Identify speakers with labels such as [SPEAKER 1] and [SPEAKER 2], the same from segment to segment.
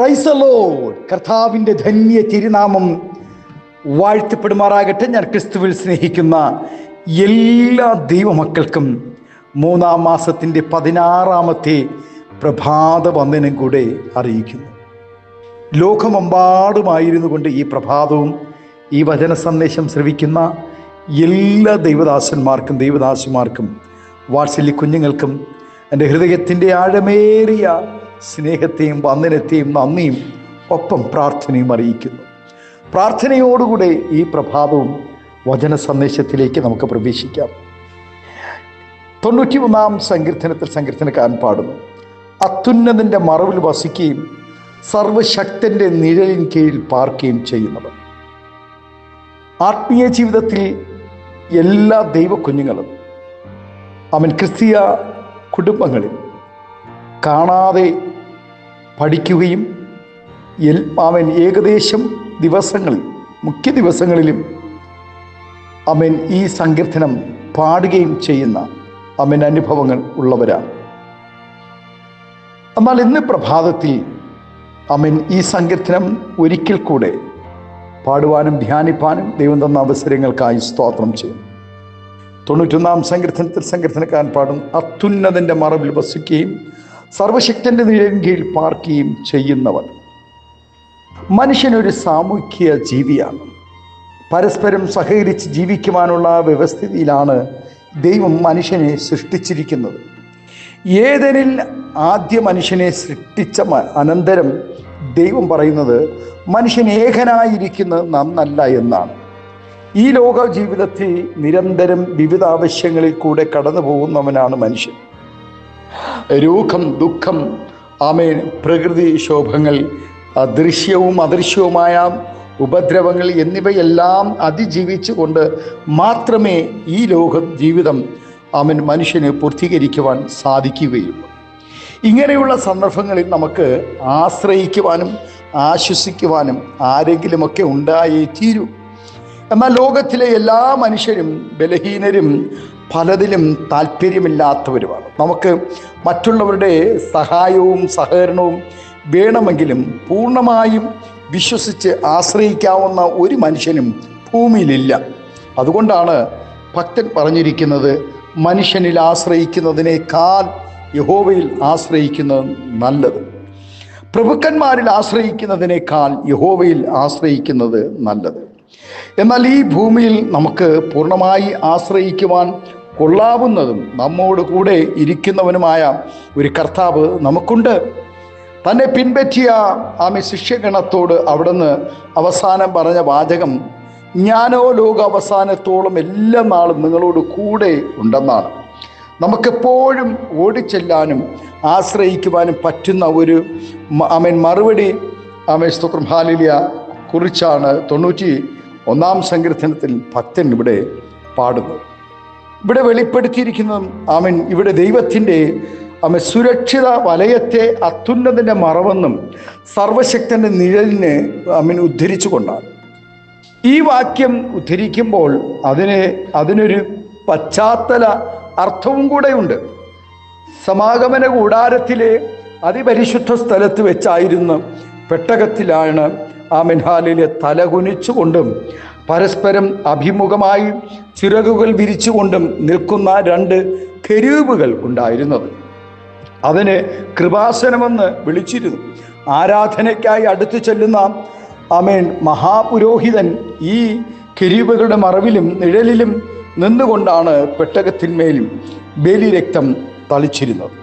[SPEAKER 1] Praise the Lord. കർത്താവിൻ്റെ ധന്യ തിരുനാമം വാഴ്ത്തപ്പെടുമാറാകട്ടെ. ഞാൻ ക്രിസ്തുവിൽ സ്നേഹിക്കുന്ന എല്ലാ ദൈവമക്കൾക്കും 3-ാം മാസത്തിൻ്റെ 16-ാമത്തെ പ്രഭാത വന്ദനം കൂടെ അറിയിക്കുന്നു. ലോകമെമ്പാടുമായിരുന്നു കൊണ്ട് ഈ പ്രഭാതവും ഈ വചന സന്ദേശം ശ്രവിക്കുന്ന എല്ലാ ദൈവദാസന്മാർക്കും ദൈവദാസിമാർക്കും വാത്സല്യ കുഞ്ഞുങ്ങൾക്കും എൻ്റെ ഹൃദയത്തിൻ്റെ ആഴമേറിയ സ്നേഹത്തെയും വന്ദനത്തെയും നന്ദിയും ഒപ്പം പ്രാർത്ഥനയും അറിയിക്കുന്നു. പ്രാർത്ഥനയോടുകൂടെ ഈ പ്രഭാതവും വചന സന്ദേശത്തിലേക്ക് നമുക്ക് പ്രവേശിക്കാം. 91-ാം സങ്കീർത്തനത്തിൽ സങ്കീർത്തനക്കാരൻ പാടുന്നു, അത്യുന്നതൻ്റെ മറവിൽ വസിക്കുകയും സർവശക്തൻ്റെ നിഴലിൻ കീഴിൽ പാർക്കുകയും ചെയ്യുന്നവർ. ആത്മീയ ജീവിതത്തിൽ എല്ലാ ദൈവ കുഞ്ഞുങ്ങളും ക്രിസ്തീയ കുടുംബങ്ങളിൽ കാണാതെ പഠിക്കുകയും ഏകദേശം ദിവസങ്ങളിൽ മുഖ്യ ദിവസങ്ങളിലും ഈ സങ്കീർത്തനം പാടുകയും ചെയ്യുന്ന അനുഭവങ്ങൾ ഉള്ളവരാണ്. എന്നാൽ ഇന്ന് പ്രഭാതത്തിൽ ഈ സങ്കീർത്തനം ഒരിക്കൽ കൂടെ പാടുവാനും ധ്യാനിപ്പാനും ദൈവം തന്ന അവസരങ്ങൾക്കായി സ്തോത്രം ചെയ്യും. 91-ാം സങ്കീർത്തനത്തിൽ സങ്കീർത്തനക്കാരൻ പാടും, അത്യുന്നതൻ്റെ മറവിൽ വസിക്കുകയും സർവശക്തൻ്റെ നിഴലിൻ കീഴിൽ പാർക്കുകയും ചെയ്യുന്നവർ. മനുഷ്യനൊരു സാമൂഹ്യ ജീവിയാണ്. പരസ്പരം സഹകരിച്ച് ജീവിക്കുവാനുള്ള വ്യവസ്ഥിതിയിലാണ് ദൈവം മനുഷ്യനെ സൃഷ്ടിച്ചിരിക്കുന്നത്. ഏദനിൽ ആദ്യ മനുഷ്യനെ സൃഷ്ടിച്ച അനന്തരം ദൈവം പറയുന്നത് മനുഷ്യൻ ഏകനായിരിക്കുന്നത് നന്നല്ല എന്നാണ്. ഈ ലോക ജീവിതത്തിൽ നിരന്തരം വിവിധ ആവശ്യങ്ങളിൽ കൂടെ കടന്നു പോകുന്നവനാണ് മനുഷ്യൻ. രോഗം, ദുഃഖം, പ്രകൃതി ക്ഷോഭങ്ങൾ, ദൃശ്യവും അദൃശ്യവുമായ ഉപദ്രവങ്ങൾ എന്നിവയെല്ലാം അതിജീവിച്ചു കൊണ്ട് മാത്രമേ ഈ ജീവിതം മനുഷ്യന് പൂർത്തീകരിക്കുവാൻ സാധിക്കുകയുള്ളൂ. ഇങ്ങനെയുള്ള സന്ദർഭങ്ങളിൽ നമുക്ക് ആശ്രയിക്കുവാനും ആശ്വസിക്കുവാനും ആരെങ്കിലുമൊക്കെ ഉണ്ടായേ തീരൂ. എന്നാൽ ലോകത്തിലെ എല്ലാ മനുഷ്യരും ബലഹീനരും പലതിലും താല്പര്യമില്ലാത്തവരുമാണ്. നമുക്ക് മറ്റുള്ളവരുടെ സഹായവും സഹകരണവും വേണമെങ്കിലും പൂർണ്ണമായും വിശ്വസിച്ച് ആശ്രയിക്കാവുന്ന ഒരു മനുഷ്യനും ഭൂമിയിലില്ല. അതുകൊണ്ടാണ് ഭക്തൻ പറഞ്ഞിരിക്കുന്നത്, മനുഷ്യനിൽ ആശ്രയിക്കുന്നതിനേക്കാൾ യഹോവയിൽ ആശ്രയിക്കുന്നത് നല്ലത്. പ്രഭുക്കന്മാരിൽ ആശ്രയിക്കുന്നതിനേക്കാൾ യഹോവയിൽ ആശ്രയിക്കുന്നത് നല്ലത്. എന്നാൽ ഈ ഭൂമിയിൽ നമുക്ക് പൂർണ്ണമായി ആശ്രയിക്കുവാൻ കൊള്ളാവുന്നതും നമ്മോട് കൂടെ ഇരിക്കുന്നവനുമായ ഒരു കർത്താവ് നമുക്കുണ്ട്. തന്നെ പിൻപറ്റിയ ശിഷ്യഗണത്തോട് അവിടുന്ന് അവസാനം പറഞ്ഞ വാചകം, ഞാനോ ലോക അവസാനത്തോളം എല്ലാ നാളും നിങ്ങളോട് കൂടെ ഉണ്ടെന്നാണ്. നമുക്കെപ്പോഴും ഓടിച്ചെല്ലാനും ആശ്രയിക്കുവാനും പറ്റുന്ന ഒരു മറുപടി സ്തോത്രം ഹാലേലൂയ കുറിച്ചാണ് 91-ാം സങ്കീർത്തനത്തിൽ ഭക്തൻ ഇവിടെ പാടുന്നത്. ഇവിടെ വെളിപ്പെടുത്തിയിരിക്കുന്നതും ഇവിടെ ദൈവത്തിൻ്റെ സുരക്ഷിത വലയത്തെ അത്യുന്നതൻ്റെ മറവെന്നും സർവശക്തൻ്റെ നിഴലിനെ ഉദ്ധരിച്ചു കൊണ്ടാണ്. ഈ വാക്യം ഉദ്ധരിക്കുമ്പോൾ അതിനൊരു പശ്ചാത്തല അർത്ഥവും കൂടെയുണ്ട്. സമാഗമന കൂടാരത്തിലെ അതിപരിശുദ്ധ സ്ഥലത്ത് വെച്ചായിരുന്നു പെട്ടകത്തിലാണ് ഹാലേലൂയ തലകുനിച്ചുകൊണ്ടും പരസ്പരം അഭിമുഖമായി ചിറകുകൾ വിരിച്ചുകൊണ്ടും നിൽക്കുന്ന 2 കെരൂബുകൾ ഉണ്ടായിരുന്നത്. അതിന് കൃപാസനമെന്ന് വിളിച്ചിരുന്നു. ആരാധനയ്ക്കായി അടുത്തു ചെല്ലുന്ന മഹാപുരോഹിതൻ ഈ കെരൂബുകളുടെ മറവിലും നിഴലിലും നിന്നുകൊണ്ടാണ് പെട്ടകത്തിന്മേലും ബലിരക്തം തളിച്ചിരുന്നത്.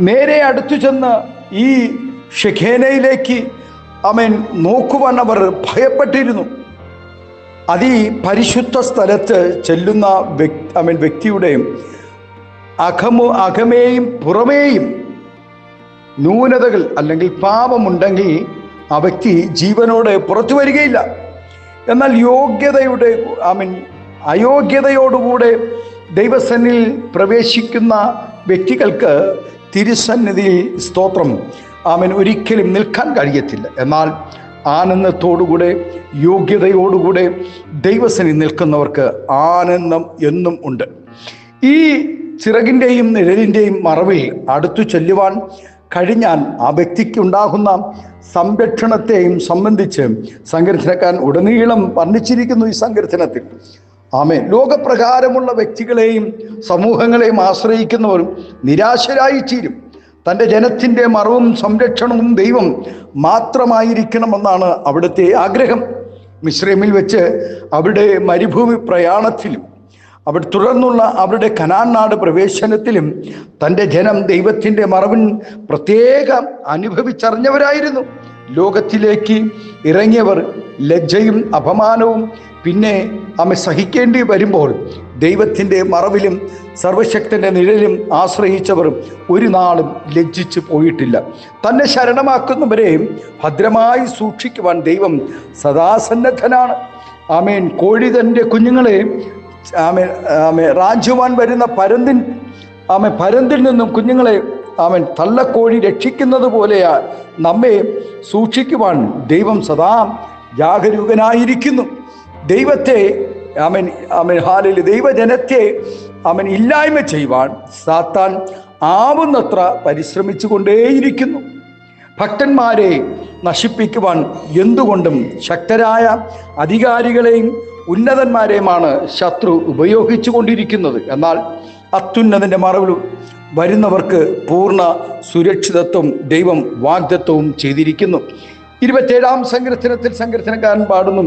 [SPEAKER 1] നേരെ അടുത്തു ചെന്ന് ഈ ഷെഖേനയിലേക്ക് നോക്കുവാൻ അവർ ഭയപ്പെട്ടിരുന്നു. പരിശുദ്ധ സ്ഥലത്ത് ചെല്ലുന്ന വ്യക്തിയുടെ അകമേയും പുറമേയും ന്യൂനതകൾ അല്ലെങ്കിൽ പാപമുണ്ടെങ്കിൽ ആ വ്യക്തി ജീവനോടെ പുറത്തു വരികയില്ല. എന്നാൽ അയോഗ്യതയോടുകൂടെ ദൈവസന്നിധിയിൽ പ്രവേശിക്കുന്ന വ്യക്തികൾക്ക് തിരുസന്നിധിയിൽ സ്തോത്രം ഒരിക്കലും നിൽക്കാൻ കഴിയത്തില്ല. എന്നാൽ ആനന്ദത്തോടുകൂടെ യോഗ്യതയോടുകൂടെ ദൈവസന്നിധിയിൽ നിൽക്കുന്നവർക്ക് ആനന്ദം എന്നും ഉണ്ട്. ഈ ചിറകിൻ്റെയും നിഴലിൻ്റെയും മറവിൽ അടുത്തു ചെല്ലുവാൻ കഴിഞ്ഞാൽ ആ വ്യക്തിക്ക് ഉണ്ടാകുന്ന സംരക്ഷണത്തെയും സംബന്ധിച്ച് സങ്കീർത്തനക്കാരൻ ഉടനീളം വർണ്ണിച്ചിരിക്കുന്നു ഈ സങ്കീർത്തനത്തിൽ. ആമേൻ. ലോകപ്രകാരമുള്ള വ്യക്തികളെയും സമൂഹങ്ങളെയും ആശ്രയിക്കുന്നവരും നിരാശരായി തീരും. തൻ്റെ ജനത്തിൻ്റെ മറവും സംരക്ഷണവും ദൈവം മാത്രമായിരിക്കണമെന്നാണ് അവിടുത്തെ ആഗ്രഹം. മിസ്രൈമിൽ വെച്ച് അവരുടെ മരുഭൂമി പ്രയാണത്തിലും അവിടെ തുടർന്നുള്ള അവരുടെ കനാൻ നാട് പ്രവേശനത്തിലും തൻ്റെ ജനം ദൈവത്തിൻ്റെ മറവിൻ പ്രത്യേകം അനുഭവിച്ചറിഞ്ഞവരായിരുന്നു. ലോകത്തിലേക്ക് ഇറങ്ങിയവർ ലജ്ജയും അപമാനവും പിന്നെ സഹിക്കേണ്ടി വരുമ്പോൾ ദൈവത്തിൻ്റെ മറവിലും സർവശക്തൻ്റെ നിഴലും ആശ്രയിച്ചവർ ഒരു നാളും ലജ്ജിച്ചു പോയിട്ടില്ല. തന്നെ ശരണമാക്കുന്നവരെ ഭദ്രമായി സൂക്ഷിക്കുവാൻ ദൈവം സദാസന്നദ്ധനാണ്. ആമേൻ. കോഴി തൻ്റെ കുഞ്ഞുങ്ങളെ റാഞ്ചുവാൻ വരുന്ന പരുന്തിൽ നിന്നും കുഞ്ഞുങ്ങളെ തള്ളക്കോഴി രക്ഷിക്കുന്നത് പോലെയാ നമ്മെ സൂക്ഷിക്കുവാൻ ദൈവം സദാ ജാഗരൂകനായിരിക്കുന്നു. ദൈവത്തെ ദൈവജനത്തെ ഇല്ലായ്മ ചെയ്യുവാൻ സാത്താൻ ആവുന്നത്ര പരിശ്രമിച്ചു കൊണ്ടേയിരിക്കുന്നു. ഭക്തന്മാരെ നശിപ്പിക്കുവാൻ എന്തുകൊണ്ടും ശക്തരായ അധികാരികളെയും ഉന്നതന്മാരെയുമാണ് ശത്രു ഉപയോഗിച്ചു കൊണ്ടിരിക്കുന്നത്. എന്നാൽ അത്യുന്നതൻ്റെ മറവിൽ വരുന്നവർക്ക് പൂർണ്ണ സുരക്ഷിതത്വം ദൈവം വാഗ്ദത്തവും ചെയ്തിരിക്കുന്നു. 27-ാം സങ്കീർത്തനത്തിൽ സങ്കീർത്തനക്കാരൻ പാടുന്നു,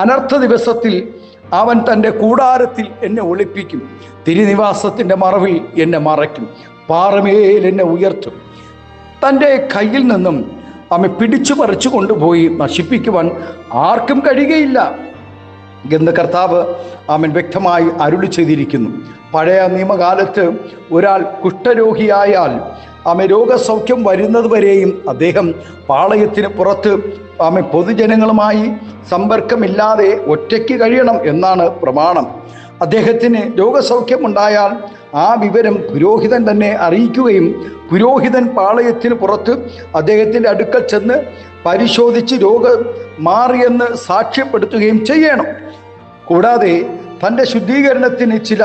[SPEAKER 1] അനർത്ഥ ദിവസത്തിൽ അവൻ തൻ്റെ കൂടാരത്തിൽ എന്നെ ഒളിപ്പിക്കും, തിരുനിവാസത്തിൻ്റെ മറവിൽ എന്നെ മറയ്ക്കും, പാറമേൽ എന്നെ ഉയർത്തും. തൻ്റെ കയ്യിൽ നിന്നും പിടിച്ചു പറിച്ചു കൊണ്ടുപോയി നശിപ്പിക്കുവാൻ ആർക്കും കഴിയുകയില്ല എന്ന് കർത്താവ് വ്യക്തമായി അരുളി ചെയ്തിരിക്കുന്നു. പഴയ നിയമകാലത്ത് ഒരാൾ കുഷ്ഠരോഗിയായാൽ രോഗസൗഖ്യം വരുന്നത് വരെയും അദ്ദേഹം പാളയത്തിന് പുറത്ത് പൊതുജനങ്ങളുമായി സമ്പർക്കമില്ലാതെ ഒറ്റയ്ക്ക് കഴിയണം എന്നാണ് പ്രമാണം. അദ്ദേഹത്തിന് രോഗസൗഖ്യമുണ്ടായാൽ ആ വിവരം പുരോഹിതൻ തന്നെ അറിയിക്കുകയും പുരോഹിതൻ പാളയത്തിന് പുറത്ത് അദ്ദേഹത്തിൻ്റെ അടുക്കൽ ചെന്ന് പരിശോധിച്ച് രോഗം മാറിയെന്ന് സാക്ഷ്യപ്പെടുത്തുകയും ചെയ്യണം. കൂടാതെ തൻ്റെ ശുദ്ധീകരണത്തിന് ചില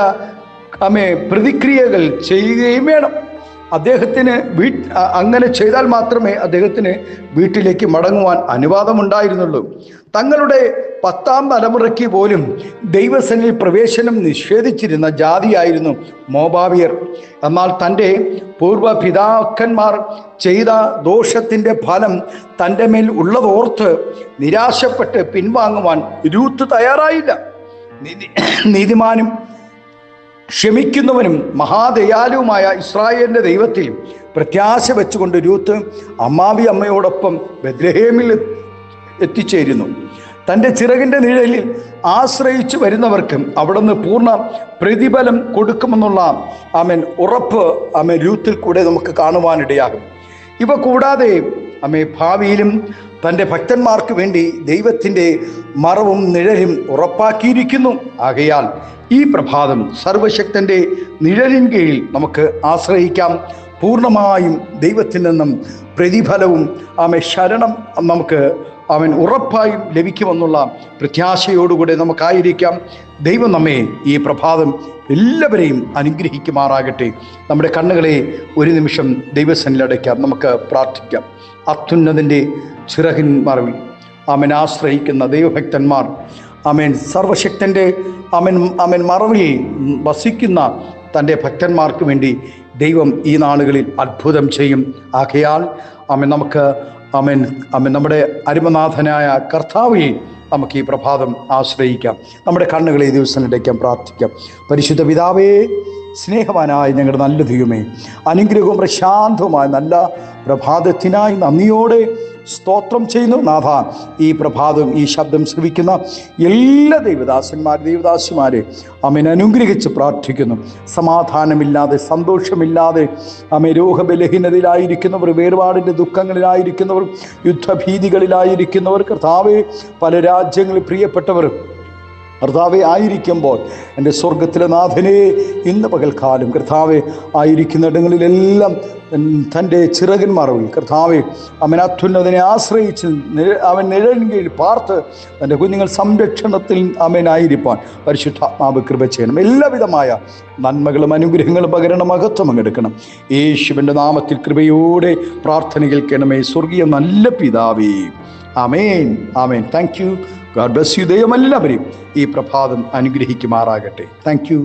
[SPEAKER 1] പ്രതിക്രിയകൾ ചെയ്യുകയും വേണം. അദ്ദേഹത്തിന് അങ്ങനെ ചെയ്താൽ മാത്രമേ അദ്ദേഹത്തിന് വീട്ടിലേക്ക് മടങ്ങുവാൻ അനുവാദമുണ്ടായിരുന്നുള്ളൂ. തങ്ങളുടെ 10-ാം തലമുറയ്ക്ക് പോലും ദൈവസന്നിധിയിൽ പ്രവേശനം നിഷേധിച്ചിരുന്ന ജാതിയായിരുന്നു മോവാബ്യർ. എന്നാൽ തൻ്റെ പൂർവ്വപിതാക്കന്മാർ ചെയ്ത ദോഷത്തിൻ്റെ ഫലം തൻ്റെ മേൽ ഉള്ളതോർത്ത് നിരാശപ്പെട്ട് പിൻവാങ്ങുവാൻ രൂത്ത് തയ്യാറായില്ല. നീതിമാനും ക്ഷമിക്കുന്നവനും മഹാദയാലുവുമായ ഇസ്രായേലിൻ്റെ ദൈവത്തിൽ പ്രത്യാശ വെച്ചുകൊണ്ട് രൂത്ത് അമ്മാവി അമ്മയോടൊപ്പം ബെത്ലഹേമിൽ എത്തിച്ചേരുന്നു. തൻ്റെ ചിറകിൻ്റെ നിഴലിൽ ആശ്രയിച്ചു വരുന്നവർക്കും അവിടുന്ന് പൂർണ്ണ പ്രതിഫലം കൊടുക്കുമെന്നുള്ള ഉറപ്പ് രൂത്തിൽ കൂടെ നമുക്ക് കാണുവാനിടയാകും. ഇവ കൂടാതെ ഭാവിയിലും തൻ്റെ ഭക്തന്മാർക്ക് വേണ്ടി ദൈവത്തിൻ്റെ മറവും നിഴലും ഉറപ്പാക്കിയിരിക്കുന്നു. ആകയാൽ ഈ പ്രഭാതം സർവശക്തൻ്റെ നിഴലിൻ കീഴിൽ നമുക്ക് ആശ്രയിക്കാം. പൂർണ്ണമായും ദൈവത്തിൽ നിന്നും പ്രതിഫലവും ശരണം നമുക്ക് ഉറപ്പായും ലഭിക്കുമെന്നുള്ള പ്രത്യാശയോടുകൂടെ നമുക്കായിരിക്കാം. ദൈവം നമ്മെ ഈ പ്രഭാതം എല്ലാവരെയും അനുഗ്രഹിക്കുമാറാകട്ടെ. നമ്മുടെ കണ്ണുകളെ ഒരു നിമിഷം ദൈവസന്നിധിയിൽ അടയ്ക്കാം. നമുക്ക് പ്രാർത്ഥിക്കാം. അത്യുന്നതൻ്റെ ചിറകിൻ മറവിൽ ആശ്രയിക്കുന്ന ദൈവഭക്തന്മാർ സർവശക്തൻ്റെ മറവിൽ വസിക്കുന്ന തൻ്റെ ഭക്തന്മാർക്ക് വേണ്ടി ദൈവം ഈ നാളുകളിൽ അത്ഭുതം ചെയ്യും. ആകയാൽ നമുക്ക് നമ്മുടെ അരുമനാഥനായ കർത്താവിനെ നമുക്ക് ഈ പ്രഭാതം ആശ്രയിക്കാം. നമ്മുടെ കണ്ണുകളെ ഈ ദിവസം അടയ്ക്കാം, പ്രാർത്ഥിക്കാം. പരിശുദ്ധ പിതാവേ, സ്നേഹവാനായ ഞങ്ങളുടെ നല്ല ദൈവമേ, അനുഗ്രഹവും പ്രശാന്തവുമായ നല്ല പ്രഭാതത്തിനായി നന്ദിയോടെ സ്തോത്രം ചെയ്യുന്നു. നാഥ, ഈ പ്രഭാതം ഈ ശബ്ദം ശ്രവിക്കുന്ന എല്ലാ ദൈവദാസിമാരെ അനുഗ്രഹിച്ച് പ്രാർത്ഥിക്കുന്നു. സമാധാനമില്ലാതെ, സന്തോഷമില്ലാതെ രോഗബലഹീനതയിലായിരിക്കുന്നവർ, വേർപാടിൻ്റെ കർത്താവെ ആയിരിക്കുമ്പോൾ എൻ്റെ സ്വർഗത്തിലെ നാഥനെ ഇന്ന് പകൽക്കാലം കർത്താവെ ആയിരിക്കുന്നിടങ്ങളിലെല്ലാം തൻ്റെ ചിറകിൻ മറവിൽ കർത്താവെ അവൻ അത്യുന്നതനെ ആശ്രയിച്ച് അവൻ നിഴലിൻ കീഴിൽ പാർത്ത് തൻ്റെ കുഞ്ഞുങ്ങൾ സംരക്ഷണത്തിൽ അവനായിരിക്കാൻ പരിശുദ്ധാത്മാവ് കൃപ ചെയ്യണം. എല്ലാവിധമായ നന്മകളും അനുഗ്രഹങ്ങളും പകരണം, മഹത്വം അങ്ങെടുക്കണം. യേശുവിൻ്റെ നാമത്തിൽ കൃപയോടെ പ്രാർത്ഥന കേൾക്കണമേ സ്വർഗീയ നല്ല പിതാവേ. Amen, amen. Thank you. God bless you. ദൈവം എല്ലാവരെയും ഈ പ്രഭാതം അനുഗ്രഹിക്കുമാറാകട്ടെ. Thank U.